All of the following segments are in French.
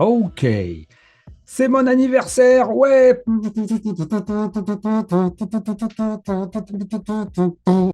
Ok, c'est mon anniversaire, ouais.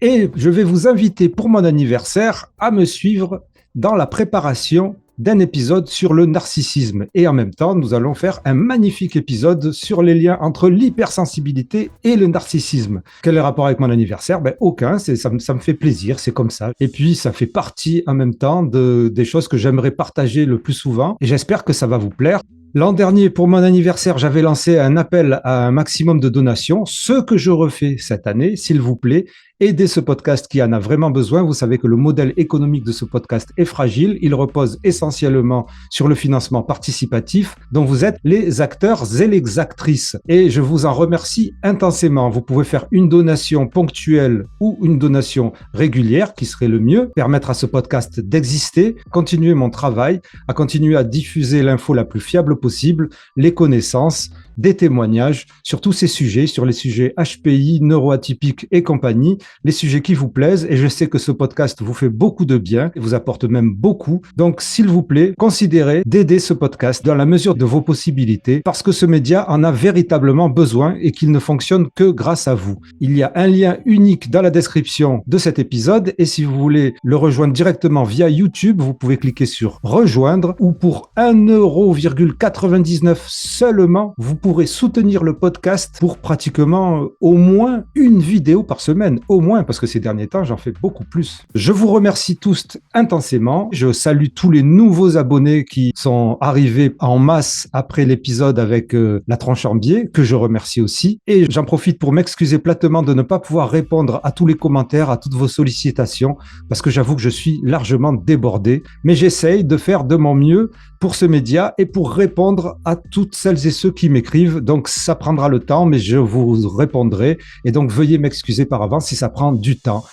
Et je vais vous inviter pour mon anniversaire à me suivre dans la préparation d'un épisode sur le narcissisme. Et en même temps, nous allons faire un magnifique épisode sur les liens entre l'hypersensibilité et le narcissisme. Quel est le rapport avec mon anniversaire? Ben, aucun, ça me fait plaisir, c'est comme ça. Et puis, ça fait partie en même temps des choses que j'aimerais partager le plus souvent. Et j'espère que ça va vous plaire. L'an dernier, pour mon anniversaire, j'avais lancé un appel à un maximum de donations. Ce que je refais cette année, s'il vous plaît, aidez ce podcast qui en a vraiment besoin. Vous savez que le modèle économique de ce podcast est fragile. Il repose essentiellement sur le financement participatif dont vous êtes les acteurs et les actrices. Et je vous en remercie intensément. Vous pouvez faire une donation ponctuelle ou une donation régulière, qui serait le mieux, permettre à ce podcast d'exister, continuer mon travail, à continuer à diffuser l'info la plus fiable possible, les connaissances, des témoignages sur tous ces sujets, sur les sujets HPI, neuroatypiques et compagnie, les sujets qui vous plaisent. Et je sais que ce podcast vous fait beaucoup de bien et vous apporte même beaucoup. Donc, s'il vous plaît, considérez d'aider ce podcast dans la mesure de vos possibilités parce que ce média en a véritablement besoin et qu'il ne fonctionne que grâce à vous. Il y a un lien unique dans la description de cet épisode et si vous voulez le rejoindre directement via YouTube, vous pouvez cliquer sur rejoindre ou pour 1,99 € seulement, vous pourrez soutenir le podcast pour pratiquement au moins une vidéo par semaine, au moins, parce que ces derniers temps, j'en fais beaucoup plus. Je vous remercie tous intensément. Je salue tous les nouveaux abonnés qui sont arrivés en masse après l'épisode avec la tranche en biais, que je remercie aussi. Et j'en profite pour m'excuser platement de ne pas pouvoir répondre à tous les commentaires, à toutes vos sollicitations, parce que j'avoue que je suis largement débordé. Mais j'essaye de faire de mon mieux pour ce média et pour répondre à toutes celles et ceux qui m'écrivent. Donc, ça prendra le temps, mais je vous répondrai. Et donc, veuillez m'excuser par avance si ça prend du temps.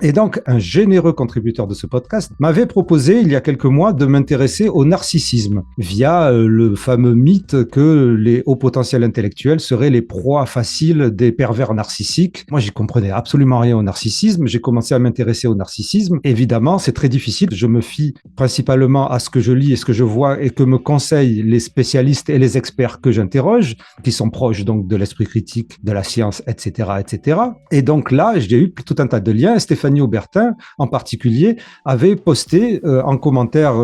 Et donc, un généreux contributeur de ce podcast m'avait proposé, il y a quelques mois, de m'intéresser au narcissisme via le fameux mythe que les hauts potentiels intellectuels seraient les proies faciles des pervers narcissiques. Moi, j'y comprenais absolument rien au narcissisme. J'ai commencé à m'intéresser au narcissisme. Évidemment, c'est très difficile. Je me fie principalement à ce que je lis et ce que je vois et que me conseillent les spécialistes et les experts que j'interroge, qui sont proches donc de l'esprit critique, de la science, etc., etc. Et donc là, j'ai eu tout un tas de liens. Stéphanie Aubertin, en particulier, avait posté en commentaire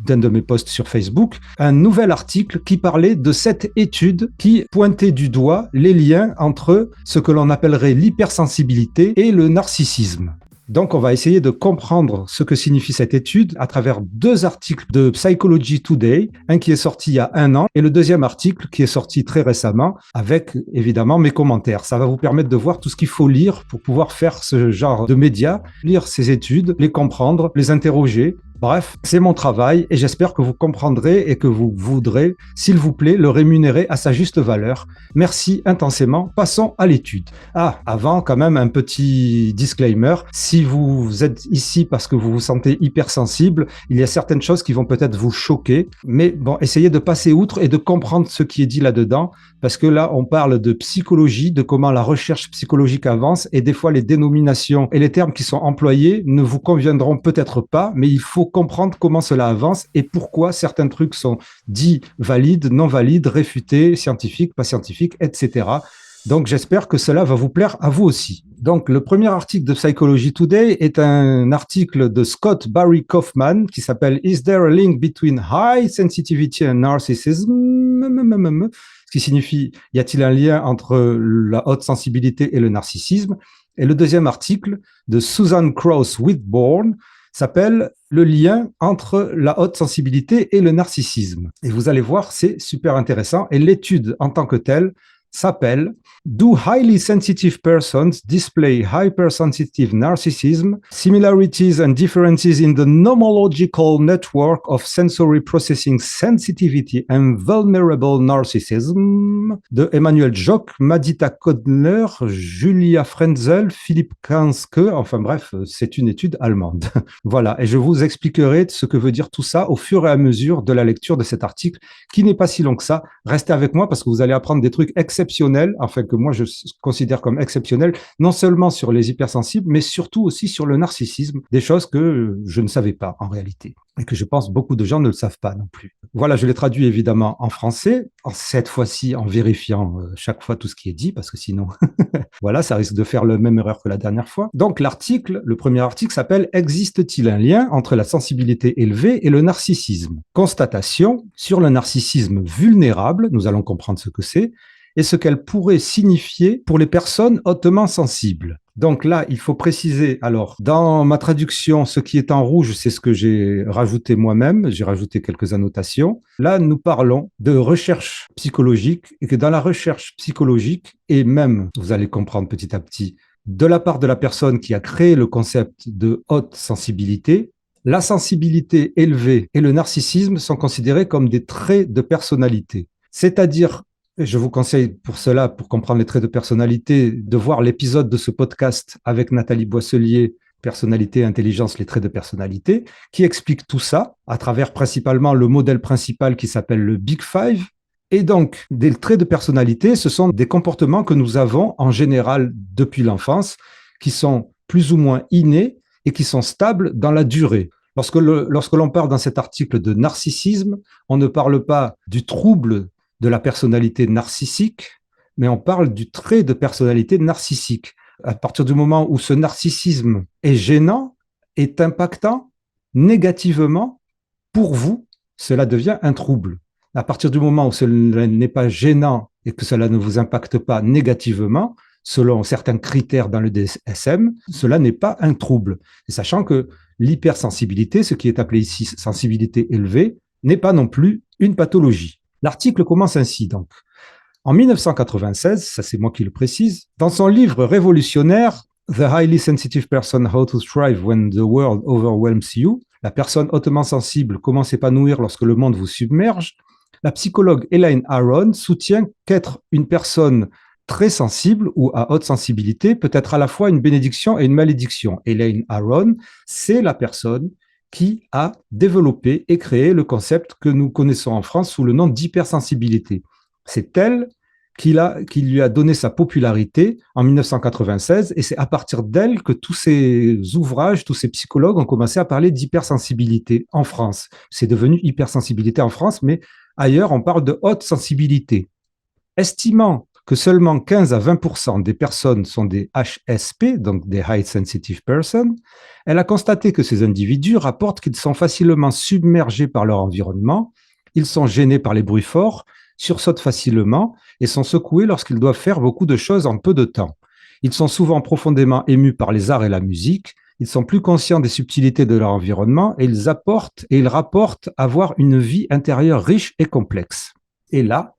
d'un de mes posts sur Facebook un nouvel article qui parlait de cette étude qui pointait du doigt les liens entre ce que l'on appellerait l'hypersensibilité et le narcissisme. Donc, on va essayer de comprendre ce que signifie cette étude à travers deux articles de Psychology Today, un qui est sorti il y a 1 an et le deuxième article qui est sorti très récemment avec, évidemment, mes commentaires. Ça va vous permettre de voir tout ce qu'il faut lire pour pouvoir faire ce genre de médias, lire ces études, les comprendre, les interroger. Bref, c'est mon travail et j'espère que vous comprendrez et que vous voudrez, s'il vous plaît, le rémunérer à sa juste valeur. Merci intensément. Passons à l'étude. Ah, avant, quand même, un petit disclaimer. Si vous êtes ici parce que vous vous sentez hypersensible, il y a certaines choses qui vont peut-être vous choquer. Mais bon, essayez de passer outre et de comprendre ce qui est dit là-dedans. Parce que là, on parle de psychologie, de comment la recherche psychologique avance et des fois, les dénominations et les termes qui sont employés ne vous conviendront peut-être pas, mais il faut comprendre comment cela avance et pourquoi certains trucs sont dits valides, non valides, réfutés, scientifiques, pas scientifiques, etc. Donc, j'espère que cela va vous plaire à vous aussi. Donc, le premier article de Psychology Today est un article de Scott Barry Kaufman qui s'appelle Is there a link between high sensitivity and narcissism? Ce qui signifie, y a-t-il un lien entre la haute sensibilité et le narcissisme? Et le deuxième article de Susan Crouse Whitbourne s'appelle Le lien entre la haute sensibilité et le narcissisme. Et vous allez voir, c'est super intéressant. Et l'étude en tant que telle s'appelle Do highly sensitive persons display hypersensitive narcissism? Similarities and differences in the nomological network of sensory processing sensitivity and vulnerable narcissism de Emmanuel Jock, Madita Kodler, Julia Frenzel, Philippe Kanske. Enfin bref, c'est une étude allemande. Voilà, et je vous expliquerai ce que veut dire tout ça au fur et à mesure de la lecture de cet article qui n'est pas si long que ça. Restez avec moi parce que vous allez apprendre des trucs excellents exceptionnelles, enfin que moi je considère comme exceptionnelles, non seulement sur les hypersensibles, mais surtout aussi sur le narcissisme, des choses que je ne savais pas en réalité et que je pense beaucoup de gens ne le savent pas non plus. Voilà, je l'ai traduit évidemment en français, cette fois-ci en vérifiant chaque fois tout ce qui est dit, parce que sinon, voilà, ça risque de faire la même erreur que la dernière fois. Donc l'article, le premier article s'appelle « Existe-t-il un lien entre la sensibilité élevée et le narcissisme ?» Constatation sur le narcissisme vulnérable, nous allons comprendre ce que c'est, et ce qu'elle pourrait signifier pour les personnes hautement sensibles. Donc là, il faut préciser, alors, dans ma traduction, ce qui est en rouge, c'est ce que j'ai rajouté moi-même, j'ai rajouté quelques annotations. Là, nous parlons de recherche psychologique, et que dans la recherche psychologique, et même, vous allez comprendre petit à petit, de la part de la personne qui a créé le concept de haute sensibilité, la sensibilité élevée et le narcissisme sont considérés comme des traits de personnalité. C'est-à-dire, je vous conseille pour cela, pour comprendre les traits de personnalité, de voir l'épisode de ce podcast avec Nathalie Boisselier, Personnalité, Intelligence, les traits de personnalité, qui explique tout ça à travers principalement le modèle principal qui s'appelle le Big Five. Et donc, des traits de personnalité, ce sont des comportements que nous avons en général depuis l'enfance, qui sont plus ou moins innés et qui sont stables dans la durée. Lorsque l'on parle dans cet article de narcissisme, on ne parle pas du trouble de la personnalité narcissique, mais on parle du trait de personnalité narcissique. À partir du moment où ce narcissisme est gênant, est impactant négativement, pour vous, cela devient un trouble. À partir du moment où cela n'est pas gênant et que cela ne vous impacte pas négativement, selon certains critères dans le DSM, cela n'est pas un trouble. Et sachant que l'hypersensibilité, ce qui est appelé ici sensibilité élevée, n'est pas non plus une pathologie. L'article commence ainsi donc. En 1996, ça c'est moi qui le précise, dans son livre révolutionnaire The Highly Sensitive Person How to Thrive When the World Overwhelms You, la personne hautement sensible, comment s'épanouir lorsque le monde vous submerge, la psychologue Elaine Aron soutient qu'être une personne très sensible ou à haute sensibilité peut être à la fois une bénédiction et une malédiction. Elaine Aron, c'est la personne qui a développé et créé le concept que nous connaissons en France sous le nom d'hypersensibilité. C'est elle qui lui a donné sa popularité en 1996, et c'est à partir d'elle que tous ces ouvrages, tous ces psychologues ont commencé à parler d'hypersensibilité en France. C'est devenu hypersensibilité en France, mais ailleurs, on parle de haute sensibilité. Estimant que seulement 15 à 20% des personnes sont des HSP, donc des High Sensitive Persons, elle a constaté que ces individus rapportent qu'ils sont facilement submergés par leur environnement, ils sont gênés par les bruits forts, sursautent facilement et sont secoués lorsqu'ils doivent faire beaucoup de choses en peu de temps. Ils sont souvent profondément émus par les arts et la musique, ils sont plus conscients des subtilités de leur environnement et ils rapportent avoir une vie intérieure riche et complexe. Et là,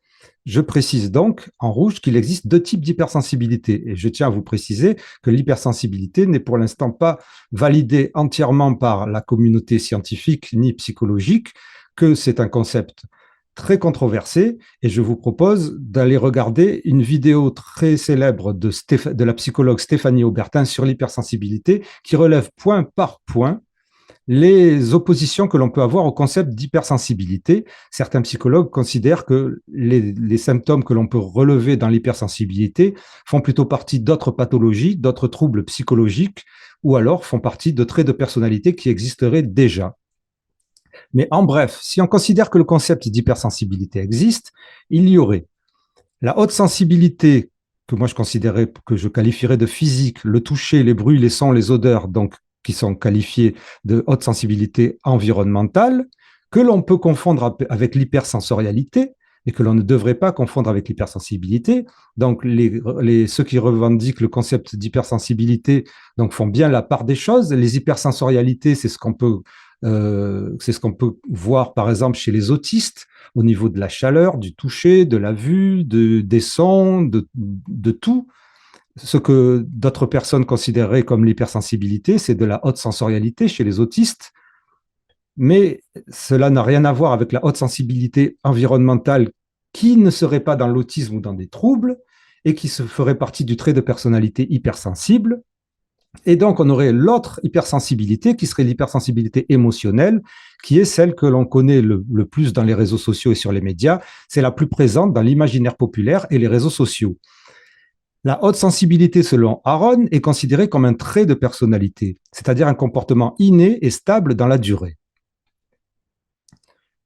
je précise donc en rouge qu'il existe deux types d'hypersensibilité. Et je tiens à vous préciser que l'hypersensibilité n'est pour l'instant pas validée entièrement par la communauté scientifique ni psychologique, que c'est un concept très controversé, et je vous propose d'aller regarder une vidéo très célèbre de la psychologue Stéphanie Aubertin sur l'hypersensibilité qui relève point par point les oppositions que l'on peut avoir au concept d'hypersensibilité. Certains psychologues considèrent que les symptômes que l'on peut relever dans l'hypersensibilité font plutôt partie d'autres pathologies, d'autres troubles psychologiques, ou alors font partie de traits de personnalité qui existeraient déjà. Mais en bref, si on considère que le concept d'hypersensibilité existe, il y aurait la haute sensibilité, que moi je qualifierais de physique, le toucher, les bruits, les sons, les odeurs, donc qui sont qualifiés de haute sensibilité environnementale, que l'on peut confondre avec l'hypersensorialité et que l'on ne devrait pas confondre avec l'hypersensibilité. Donc, ceux qui revendiquent le concept d'hypersensibilité donc, font bien la part des choses. Les hypersensorialités, c'est ce qu'on peut voir, par exemple, chez les autistes, au niveau de la chaleur, du toucher, de la vue, des sons, de tout. Ce que d'autres personnes considéreraient comme l'hypersensibilité, c'est de la haute sensorialité chez les autistes, mais cela n'a rien à voir avec la haute sensibilité environnementale qui ne serait pas dans l'autisme ou dans des troubles et qui se ferait partie du trait de personnalité hypersensible. Et donc, on aurait l'autre hypersensibilité qui serait l'hypersensibilité émotionnelle, qui est celle que l'on connaît le plus dans les réseaux sociaux et sur les médias. C'est la plus présente dans l'imaginaire populaire et les réseaux sociaux. La haute sensibilité, selon Aron, est considérée comme un trait de personnalité, c'est-à-dire un comportement inné et stable dans la durée.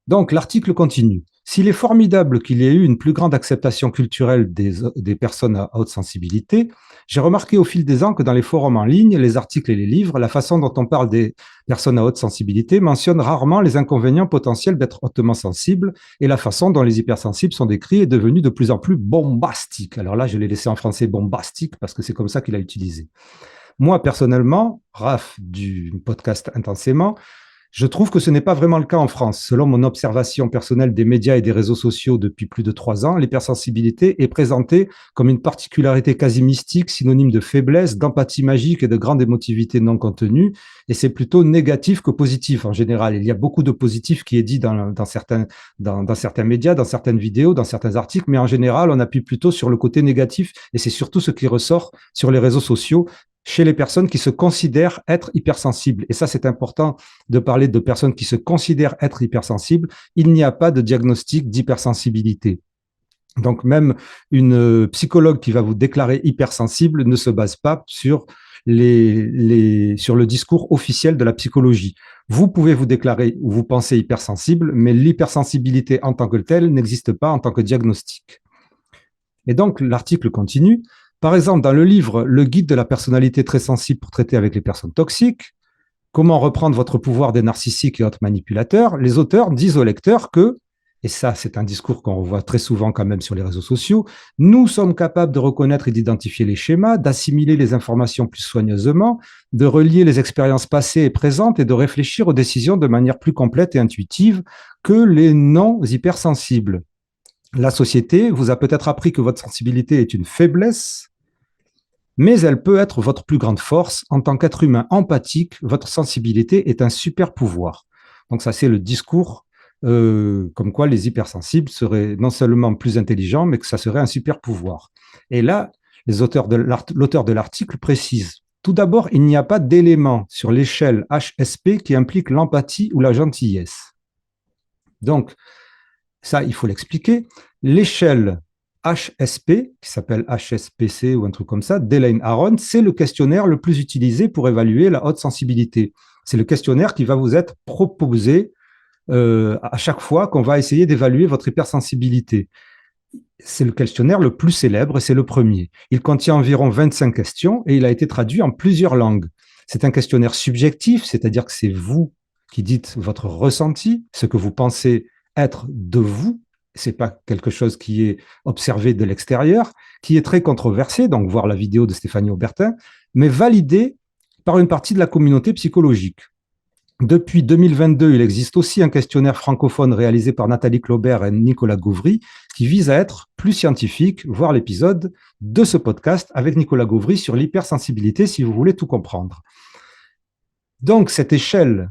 Donc, l'article continue. S'il est formidable qu'il y ait eu une plus grande acceptation culturelle des personnes à haute sensibilité, j'ai remarqué au fil des ans que dans les forums en ligne, les articles et les livres, la façon dont on parle des personnes à haute sensibilité mentionne rarement les inconvénients potentiels d'être hautement sensible, et la façon dont les hypersensibles sont décrits est devenue de plus en plus bombastique. Alors là, je l'ai laissé en français bombastique parce que c'est comme ça qu'il a utilisé. Moi, personnellement, Raph du podcast Intensément, je trouve que ce n'est pas vraiment le cas en France. Selon mon observation personnelle des médias et des réseaux sociaux depuis plus de 3 ans, l'hypersensibilité est présentée comme une particularité quasi mystique, synonyme de faiblesse, d'empathie magique et de grande émotivité non contenue. Et c'est plutôt négatif que positif en général. Il y a beaucoup de positif qui est dit dans certains médias, dans certaines vidéos, dans certains articles, mais en général, on appuie plutôt sur le côté négatif et c'est surtout ce qui ressort sur les réseaux sociaux chez les personnes qui se considèrent être hypersensibles. Et ça, c'est important de parler de personnes qui se considèrent être hypersensibles. Il n'y a pas de diagnostic d'hypersensibilité. Donc, même une psychologue qui va vous déclarer hypersensible ne se base pas sur sur le discours officiel de la psychologie. Vous pouvez vous déclarer ou vous pensez hypersensible, mais l'hypersensibilité en tant que telle n'existe pas en tant que diagnostic. Et donc, l'article continue. Par exemple, dans le livre « Le guide de la personnalité très sensible pour traiter avec les personnes toxiques », comment reprendre votre pouvoir des narcissiques et autres manipulateurs, les auteurs disent au lecteur que, et ça c'est un discours qu'on revoit très souvent quand même sur les réseaux sociaux, nous sommes capables de reconnaître et d'identifier les schémas, d'assimiler les informations plus soigneusement, de relier les expériences passées et présentes et de réfléchir aux décisions de manière plus complète et intuitive que les non-hypersensibles. La société vous a peut-être appris que votre sensibilité est une faiblesse, mais elle peut être votre plus grande force. En tant qu'être humain empathique, votre sensibilité est un super pouvoir. Donc ça, c'est le discours comme quoi les hypersensibles seraient non seulement plus intelligents, mais que ça serait un super pouvoir. Et là, l'auteur de l'article précise, tout d'abord, il n'y a pas d'élément sur l'échelle HSP qui implique l'empathie ou la gentillesse. Donc, ça, il faut l'expliquer. L'échelle HSP, qui s'appelle HSPC ou un truc comme ça, d'Elaine Aron, c'est le questionnaire le plus utilisé pour évaluer la haute sensibilité. C'est le questionnaire qui va vous être proposé à chaque fois qu'on va essayer d'évaluer votre hypersensibilité. C'est le questionnaire le plus célèbre et c'est le premier. Il contient environ 25 questions et il a été traduit en plusieurs langues. C'est un questionnaire subjectif, c'est-à-dire que c'est vous qui dites votre ressenti, ce que vous pensez être de vous. C'est pas quelque chose qui est observé de l'extérieur, qui est très controversé, donc voir la vidéo de Stéphanie Aubertin, mais validé par une partie de la communauté psychologique. Depuis 2022, il existe aussi un questionnaire francophone réalisé par Nathalie Claubert et Nicolas Gauvry qui vise à être plus scientifique, voir l'épisode de ce podcast avec Nicolas Gauvry sur l'hypersensibilité si vous voulez tout comprendre. Donc, cette échelle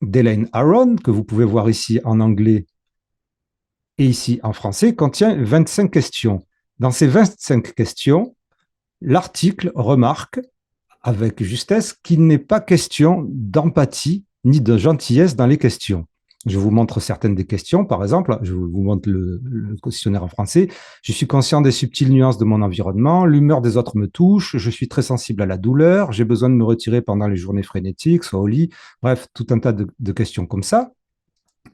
d'Elaine Aron, que vous pouvez voir ici en anglais et ici en français, contient 25 questions. Dans ces 25 questions, l'article remarque avec justesse qu'il n'est pas question d'empathie ni de gentillesse dans les questions. Je vous montre certaines des questions. Par exemple, je vous montre le questionnaire en français. Je suis conscient des subtiles nuances de mon environnement. L'humeur des autres me touche. Je suis très sensible à la douleur. J'ai besoin de me retirer pendant les journées frénétiques, soit au lit. Bref, tout un tas de questions comme ça.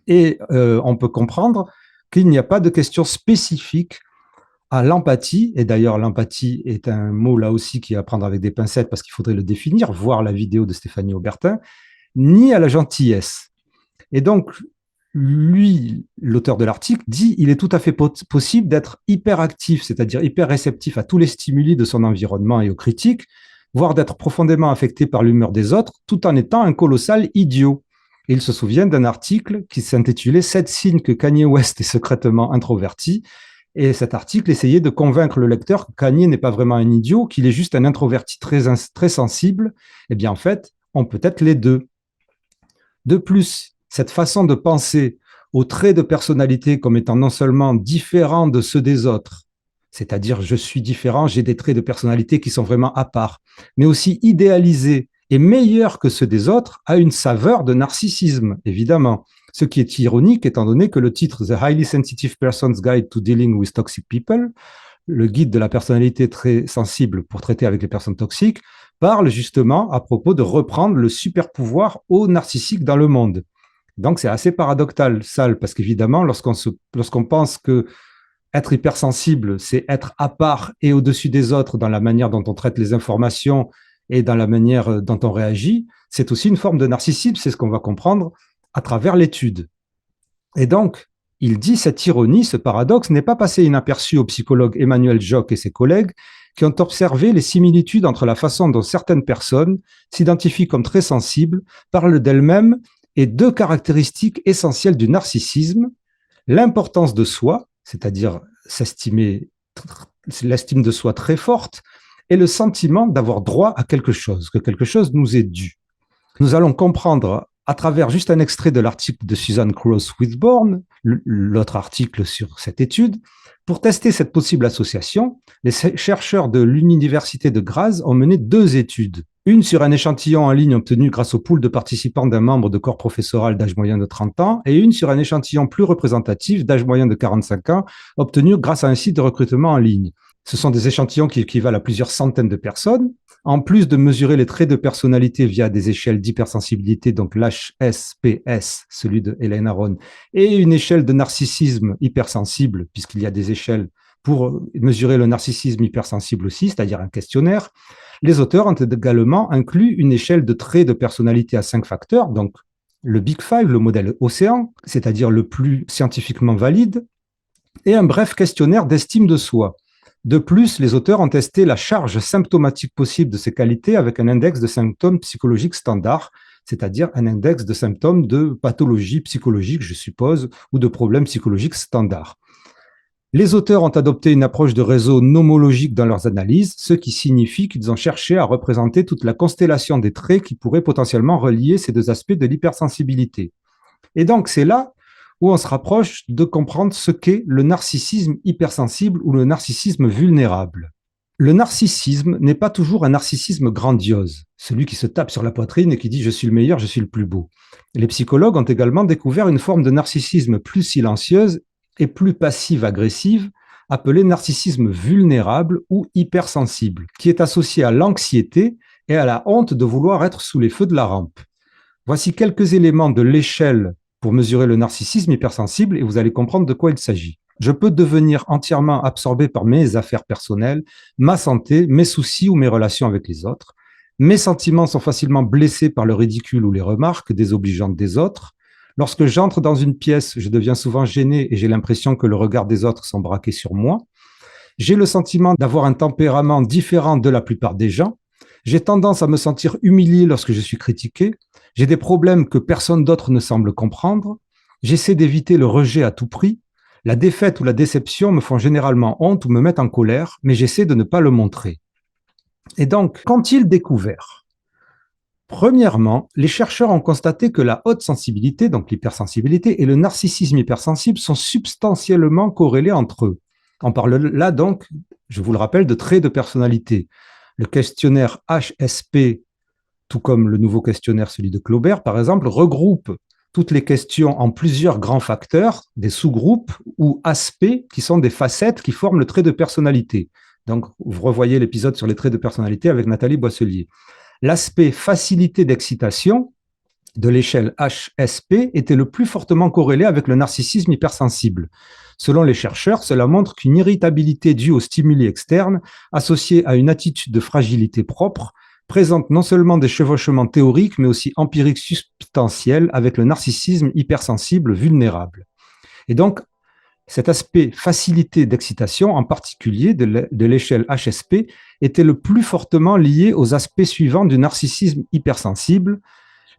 Et on peut comprendre qu'il n'y a pas de questions spécifiques à l'empathie, et d'ailleurs l'empathie est un mot là aussi qui est à prendre avec des pincettes parce qu'il faudrait le définir, voir la vidéo de Stéphanie Aubertin, ni à la gentillesse. Et donc, lui, l'auteur de l'article, dit il est tout à fait possible d'être hyperactif, c'est-à-dire hyper réceptif à tous les stimuli de son environnement et aux critiques, voire d'être profondément affecté par l'humeur des autres, tout en étant un colossal idiot. Et il se souvient d'un article qui s'intitulait « 7 signes que Kanye West est secrètement introverti », et cet article essayait de convaincre le lecteur que Kanye n'est pas vraiment un idiot, qu'il est juste un introverti très sensible. Eh bien, en fait, on peut être les deux. De plus, cette façon de penser aux traits de personnalité comme étant non seulement différents de ceux des autres, c'est-à-dire je suis différent, j'ai des traits de personnalité qui sont vraiment à part, mais aussi idéalisés et meilleurs que ceux des autres, a une saveur de narcissisme, évidemment. Ce qui est ironique étant donné que le titre The Highly Sensitive Person's Guide to Dealing with Toxic People, le guide de la personnalité très sensible pour traiter avec les personnes toxiques, parle justement à propos de reprendre le super pouvoir au narcissique dans le monde. Donc c'est assez paradoxal, parce qu'évidemment, lorsqu'on pense que être hypersensible, c'est être à part et au-dessus des autres dans la manière dont on traite les informations et dans la manière dont on réagit, c'est aussi une forme de narcissisme, c'est ce qu'on va comprendre à travers l'étude. Et donc, il dit cette ironie, ce paradoxe n'est pas passé inaperçu au psychologue Emmanuel Jock et ses collègues qui ont observé les similitudes entre la façon dont certaines personnes s'identifient comme très sensibles, parlent d'elles-mêmes et deux caractéristiques essentielles du narcissisme, l'importance de soi, c'est-à-dire s'estimer, l'estime de soi très forte, et le sentiment d'avoir droit à quelque chose, que quelque chose nous est dû. Nous allons comprendre à travers juste un extrait de l'article de Susan Cross-Whitbourne, l'autre article sur cette étude. Pour tester cette possible association, les chercheurs de l'Université de Graz ont mené 2 études. Une sur un échantillon en ligne obtenu grâce au pool de participants d'un membre de corps professoral d'âge moyen de 30 ans et une sur un échantillon plus représentatif d'âge moyen de 45 ans obtenu grâce à un site de recrutement en ligne. Ce sont des échantillons qui équivalent à plusieurs centaines de personnes. En plus de mesurer les traits de personnalité via des échelles d'hypersensibilité, donc l'HSPS, celui de Hélène Aron, et une échelle de narcissisme hypersensible, puisqu'il y a des échelles pour mesurer le narcissisme hypersensible aussi, c'est-à-dire un questionnaire, les auteurs ont également inclus une échelle de traits de personnalité à 5 facteurs, donc le Big Five, le modèle Océan, c'est-à-dire le plus scientifiquement valide, et un bref questionnaire d'estime de soi. De plus, les auteurs ont testé la charge symptomatique possible de ces qualités avec un index de symptômes psychologiques standard, c'est-à-dire un index de symptômes de pathologie psychologique, je suppose, ou de problèmes psychologiques standards. Les auteurs ont adopté une approche de réseau nomologique dans leurs analyses, ce qui signifie qu'ils ont cherché à représenter toute la constellation des traits qui pourraient potentiellement relier ces 2 aspects de l'hypersensibilité. Et donc, c'est là où on se rapproche de comprendre ce qu'est le narcissisme hypersensible ou le narcissisme vulnérable. Le narcissisme n'est pas toujours un narcissisme grandiose, celui qui se tape sur la poitrine et qui dit « je suis le meilleur, je suis le plus beau ». Les psychologues ont également découvert une forme de narcissisme plus silencieuse et plus passive-agressive, appelée narcissisme vulnérable ou hypersensible, qui est associée à l'anxiété et à la honte de vouloir être sous les feux de la rampe. Voici quelques éléments de l'échelle pour mesurer le narcissisme hypersensible et vous allez comprendre de quoi il s'agit. Je peux devenir entièrement absorbé par mes affaires personnelles, ma santé, mes soucis ou mes relations avec les autres. Mes sentiments sont facilement blessés par le ridicule ou les remarques désobligeantes des autres. Lorsque j'entre dans une pièce, je deviens souvent gêné et j'ai l'impression que le regard des autres sont braqués sur moi. J'ai le sentiment d'avoir un tempérament différent de la plupart des gens. J'ai tendance à me sentir humilié lorsque je suis critiqué. J'ai des problèmes que personne d'autre ne semble comprendre. J'essaie d'éviter le rejet à tout prix. La défaite ou la déception me font généralement honte ou me mettent en colère, mais j'essaie de ne pas le montrer. Et donc, qu'ont-ils découvert ? Premièrement, les chercheurs ont constaté que la haute sensibilité, donc l'hypersensibilité, et le narcissisme hypersensible sont substantiellement corrélés entre eux. On parle là donc, je vous le rappelle, de traits de personnalité. Le questionnaire HSP, tout comme le nouveau questionnaire, celui de Claubert, par exemple, regroupe toutes les questions en plusieurs grands facteurs, des sous-groupes ou aspects qui sont des facettes qui forment le trait de personnalité. Donc, vous revoyez l'épisode sur les traits de personnalité avec Nathalie Boisselier. L'aspect facilité d'excitation de l'échelle HSP était le plus fortement corrélé avec le narcissisme hypersensible. Selon les chercheurs, cela montre qu'une irritabilité due aux stimuli externes, associée à une attitude de fragilité propre, présente non seulement des chevauchements théoriques, mais aussi empiriques substantiels avec le narcissisme hypersensible vulnérable. Et donc, cet aspect facilité d'excitation, en particulier de l'échelle HSP, était le plus fortement lié aux aspects suivants du narcissisme hypersensible: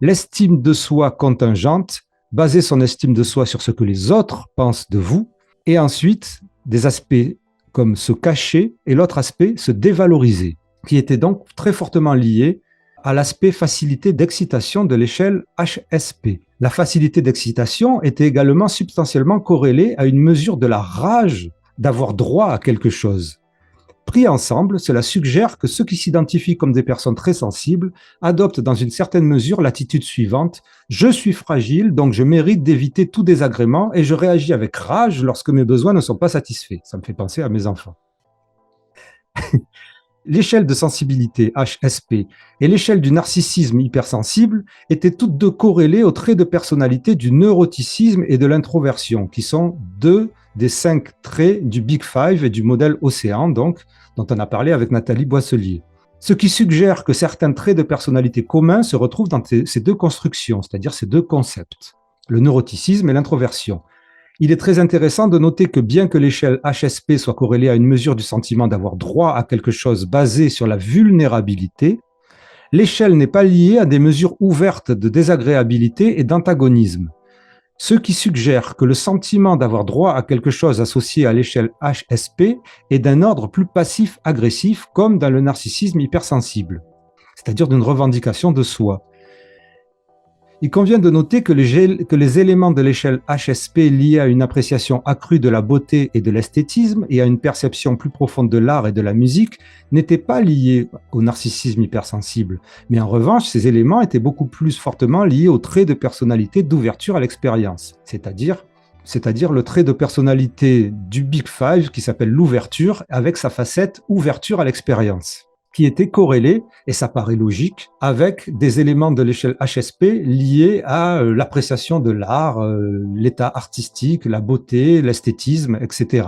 l'estime de soi contingente, baser son estime de soi sur ce que les autres pensent de vous, et ensuite des aspects comme se cacher et l'autre aspect se dévaloriser, qui était donc très fortement lié à l'aspect facilité d'excitation de l'échelle HSP. La facilité d'excitation était également substantiellement corrélée à une mesure de la rage d'avoir droit à quelque chose. Pris ensemble, cela suggère que ceux qui s'identifient comme des personnes très sensibles adoptent dans une certaine mesure l'attitude suivante: je suis fragile, donc je mérite d'éviter tout désagrément et je réagis avec rage lorsque mes besoins ne sont pas satisfaits. Ça me fait penser à mes enfants. L'échelle de sensibilité HSP et l'échelle du narcissisme hypersensible étaient toutes deux corrélées aux traits de personnalité du neuroticisme et de l'introversion, qui sont deux des 5 traits du Big Five et du modèle Océan, donc, dont on a parlé avec Nathalie Boisselier. Ce qui suggère que certains traits de personnalité communs se retrouvent dans ces deux constructions, c'est-à-dire ces deux concepts, le neuroticisme et l'introversion. Il est très intéressant de noter que bien que l'échelle HSP soit corrélée à une mesure du sentiment d'avoir droit à quelque chose basé sur la vulnérabilité, l'échelle n'est pas liée à des mesures ouvertes de désagréabilité et d'antagonisme. Ce qui suggère que le sentiment d'avoir droit à quelque chose associé à l'échelle HSP est d'un ordre plus passif-agressif, comme dans le narcissisme hypersensible, c'est-à-dire d'une revendication de soi. Il convient de noter que les éléments de l'échelle HSP liés à une appréciation accrue de la beauté et de l'esthétisme et à une perception plus profonde de l'art et de la musique n'étaient pas liés au narcissisme hypersensible, mais en revanche, ces éléments étaient beaucoup plus fortement liés aux traits de personnalité d'ouverture à l'expérience, c'est-à-dire le trait de personnalité du Big Five qui s'appelle l'ouverture, avec sa facette ouverture à l'expérience, qui était corrélé, et ça paraît logique, avec des éléments de l'échelle HSP liés à l'appréciation de l'art, l'état artistique, la beauté, l'esthétisme, etc.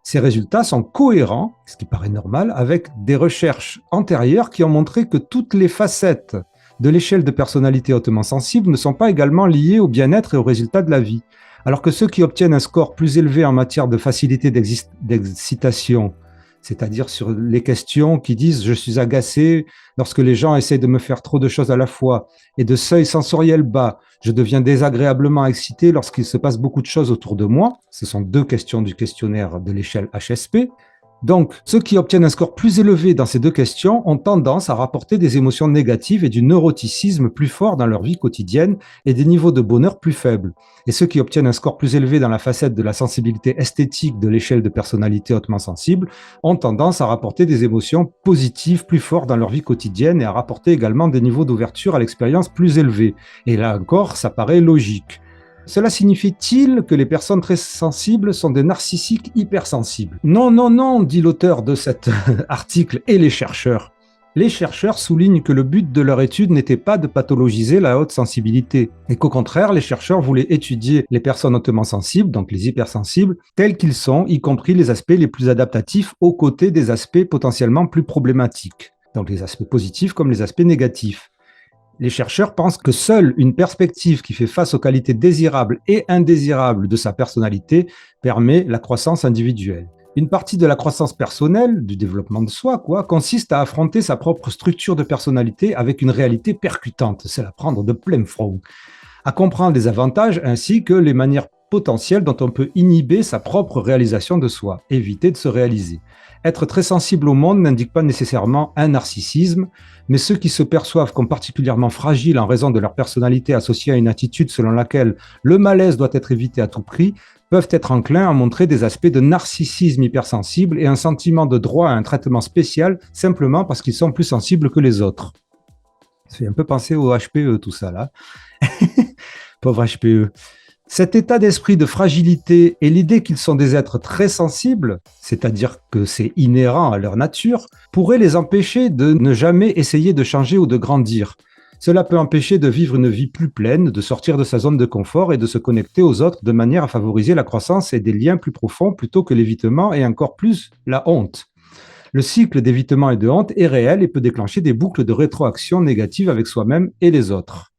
Ces résultats sont cohérents, ce qui paraît normal, avec des recherches antérieures qui ont montré que toutes les facettes de l'échelle de personnalité hautement sensible ne sont pas également liées au bien-être et aux résultats de la vie. Alors que ceux qui obtiennent un score plus élevé en matière de facilité d'excitation, c'est-à-dire sur les questions qui disent « je suis agacé lorsque les gens essayent de me faire trop de choses à la fois » et de seuil sensoriel bas, « je deviens désagréablement excité lorsqu'il se passe beaucoup de choses autour de moi ». Ce sont 2 questions du questionnaire de l'échelle HSP. Donc, ceux qui obtiennent un score plus élevé dans ces 2 questions ont tendance à rapporter des émotions négatives et du neuroticisme plus fort dans leur vie quotidienne et des niveaux de bonheur plus faibles. Et ceux qui obtiennent un score plus élevé dans la facette de la sensibilité esthétique de l'échelle de personnalité hautement sensible ont tendance à rapporter des émotions positives plus fortes dans leur vie quotidienne et à rapporter également des niveaux d'ouverture à l'expérience plus élevés. Et là encore, ça paraît logique. Cela signifie-t-il que les personnes très sensibles sont des narcissiques hypersensibles? Non, non, non, dit l'auteur de cet article et les chercheurs. Les chercheurs soulignent que le but de leur étude n'était pas de pathologiser la haute sensibilité, et qu'au contraire, les chercheurs voulaient étudier les personnes hautement sensibles, donc les hypersensibles, tels qu'ils sont, y compris les aspects les plus adaptatifs aux côtés des aspects potentiellement plus problématiques, donc les aspects positifs comme les aspects négatifs. Les chercheurs pensent que seule une perspective qui fait face aux qualités désirables et indésirables de sa personnalité permet la croissance individuelle. Une partie de la croissance personnelle, du développement de soi, consiste à affronter sa propre structure de personnalité avec une réalité percutante, c'est la prendre de plein front, à comprendre les avantages ainsi que les manières potentielles dont on peut inhiber sa propre réalisation de soi, éviter de se réaliser. Être très sensible au monde n'indique pas nécessairement un narcissisme, mais ceux qui se perçoivent comme particulièrement fragiles en raison de leur personnalité associée à une attitude selon laquelle le malaise doit être évité à tout prix, peuvent être enclins à montrer des aspects de narcissisme hypersensible et un sentiment de droit à un traitement spécial simplement parce qu'ils sont plus sensibles que les autres. Ça fait un peu penser au HPE tout ça là. Pauvre HPE. Cet état d'esprit de fragilité et l'idée qu'ils sont des êtres très sensibles, c'est-à-dire que c'est inhérent à leur nature, pourrait les empêcher de ne jamais essayer de changer ou de grandir. Cela peut empêcher de vivre une vie plus pleine, de sortir de sa zone de confort et de se connecter aux autres de manière à favoriser la croissance et des liens plus profonds plutôt que l'évitement et encore plus la honte. Le cycle d'évitement et de honte est réel et peut déclencher des boucles de rétroaction négatives avec soi-même et les autres.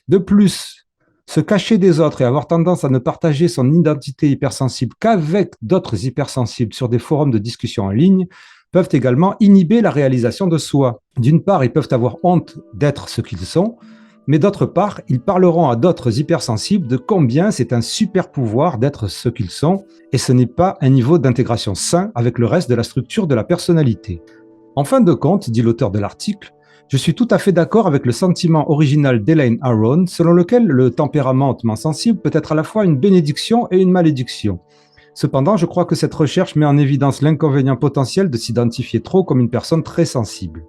De plus, se cacher des autres et avoir tendance à ne partager son identité hypersensible qu'avec d'autres hypersensibles sur des forums de discussion en ligne peuvent également inhiber la réalisation de soi. D'une part, ils peuvent avoir honte d'être ce qu'ils sont, mais d'autre part, ils parleront à d'autres hypersensibles de combien c'est un super pouvoir d'être ce qu'ils sont, et ce n'est pas un niveau d'intégration sain avec le reste de la structure de la personnalité. En fin de compte, dit l'auteur de l'article, je suis tout à fait d'accord avec le sentiment original d'Elaine Aron, selon lequel le tempérament hautement sensible peut être à la fois une bénédiction et une malédiction. Cependant, je crois que cette recherche met en évidence l'inconvénient potentiel de s'identifier trop comme une personne très sensible.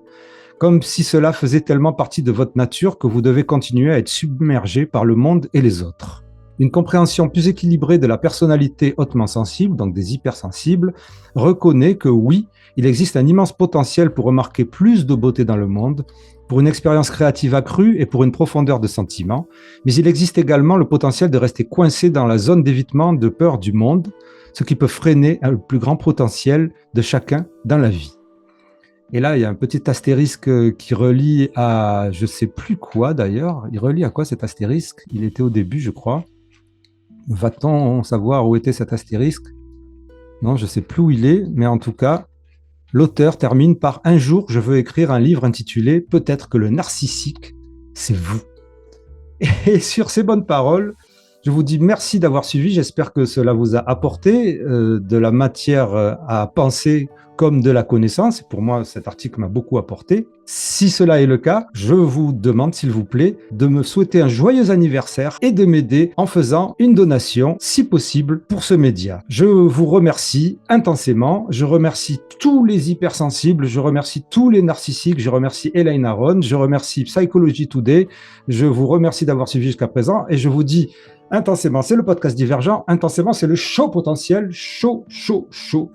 Comme si cela faisait tellement partie de votre nature que vous devez continuer à être submergé par le monde et les autres. Une compréhension plus équilibrée de la personnalité hautement sensible, donc des hypersensibles, reconnaît que oui, il existe un immense potentiel pour remarquer plus de beauté dans le monde, pour une expérience créative accrue et pour une profondeur de sentiment, mais il existe également le potentiel de rester coincé dans la zone d'évitement de peur du monde, ce qui peut freiner le plus grand potentiel de chacun dans la vie. Et là, il y a un petit astérisque qui relie à je sais plus quoi d'ailleurs. Il relie à quoi cet astérisque? Il était au début, je crois. Va-t-on savoir où était cet astérisque? Non, je ne sais plus où il est, mais en tout cas, l'auteur termine par « Un jour, je veux écrire un livre intitulé « Peut-être que le narcissique, c'est vous ». Et sur ces bonnes paroles, je vous dis merci d'avoir suivi. J'espère que cela vous a apporté de la matière à penser comme de la connaissance. Pour moi, cet article m'a beaucoup apporté. Si cela est le cas, je vous demande, s'il vous plaît, de me souhaiter un joyeux anniversaire et de m'aider en faisant une donation, si possible, pour ce média. Je vous remercie intensément. Je remercie tous les hypersensibles. Je remercie tous les narcissiques. Je remercie Elaine Aron. Je remercie Psychology Today. Je vous remercie d'avoir suivi jusqu'à présent et je vous dis intensément, c'est le podcast Divergent. Intensément, c'est le show potentiel. Chaud, chaud, chaud.